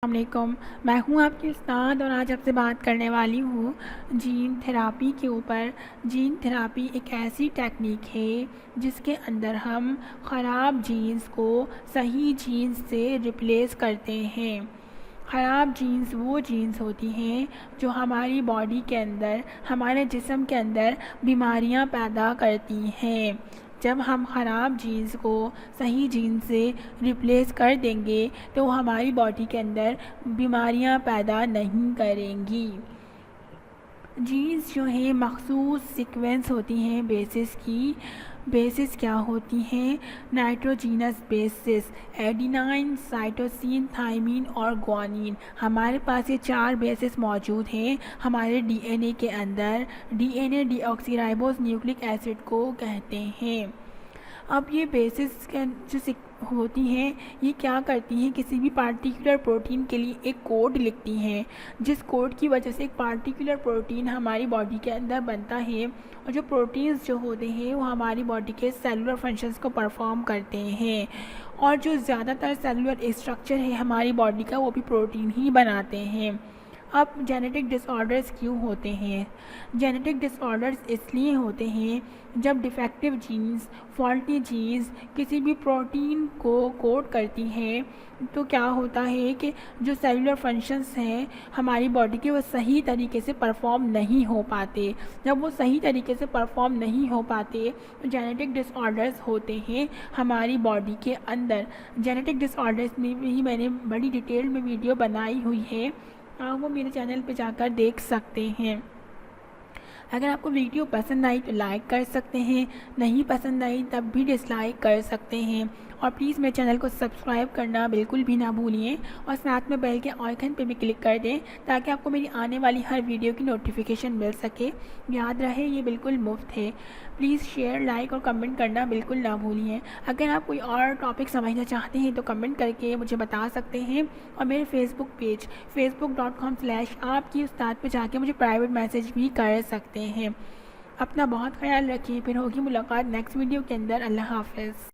वालेकुम। मैं हूँ आपकी उस्ताद और आज आपसे बात करने वाली हूँ जीन थेरापी के ऊपर। जीन थेरापी एक ऐसी टेक्निक है जिसके अंदर हम ख़राब जीन्स को सही जीन्स से रिप्लेस करते हैं। ख़राब जीन्स वो जीन्स होती हैं जो हमारी बॉडी के अंदर, हमारे जिस्म के अंदर बीमारियां पैदा करती हैं। जब हम ख़राब जीन्स को सही जीन्स से रिप्लेस कर देंगे तो हमारी बॉडी के अंदर बीमारियां पैदा नहीं करेंगी। जीन्स जो है मखसूस सीक्वेंस होती हैं बेसिस की। बेसिस क्या होती हैं? Nitrogenous bases, adenine, cytosine, thymine और ग्वानिन। हमारे पास ये 4 बेसिस मौजूद हैं हमारे डीएनए के अंदर। डीएनए डीऑक्सीराइबोस न्यूक्लिक एसिड को कहते हैं। अब ये बेसिस के जो होती हैं ये क्या करती हैं, किसी भी पार्टिकुलर प्रोटीन के लिए एक कोड लिखती हैं, जिस कोड की वजह से एक पार्टिकुलर प्रोटीन हमारी बॉडी के अंदर बनता है। और जो प्रोटीन्स जो होते हैं वो हमारी बॉडी के सेलुलर फंक्शंस को परफॉर्म करते हैं। और जो ज़्यादातर सेलुलर स्ट्रक्चर है हमारी बॉडी का वो भी प्रोटीन ही बनाते हैं। अब जेनेटिक डिसऑर्डर्स क्यों होते हैं? जेनेटिक डिसऑर्डर्स इसलिए होते हैं जब डिफेक्टिव जीन्स, फॉल्टी जीन्स किसी भी प्रोटीन को कोड करती हैं तो क्या होता है कि जो सेलुलर फंक्शंस हैं हमारी बॉडी के वो सही तरीके से परफॉर्म नहीं हो पाते। जब वो सही तरीके से परफॉर्म नहीं हो पाते तो जेनेटिक डिसऑर्डर्स होते हैं हमारी बॉडी के अंदर। जेनेटिक डिसऑर्डर्स में भी मैंने बड़ी डिटेल में वीडियो बनाई हुई है, आप वो मेरे चैनल पे जाकर देख सकते हैं। अगर आपको वीडियो पसंद आई तो लाइक कर सकते हैं, नहीं पसंद आई तब भी डिसलाइक कर सकते हैं। और प्लीज़ मेरे चैनल को सब्सक्राइब करना बिल्कुल भी ना भूलिए और साथ में बेल के आइकन पे भी क्लिक कर दें ताकि आपको मेरी आने वाली हर वीडियो की नोटिफिकेशन मिल सके। याद रहे ये बिल्कुल मुफ्त है। प्लीज़ शेयर, लाइक और कमेंट करना बिल्कुल ना भूलिए। अगर आप कोई और टॉपिक समझना चाहते हैं तो कमेंट करके मुझे बता सकते हैं। और मेरे फेसबुक पेज facebook.com/आपकी उस्ताद पे जाके मुझे प्राइवेट मैसेज भी कर सकते हैं। अपना बहुत ख्याल रखिए। फिर होगी मुलाकात नेक्स्ट वीडियो के अंदर। अल्लाह हाफ़िज़।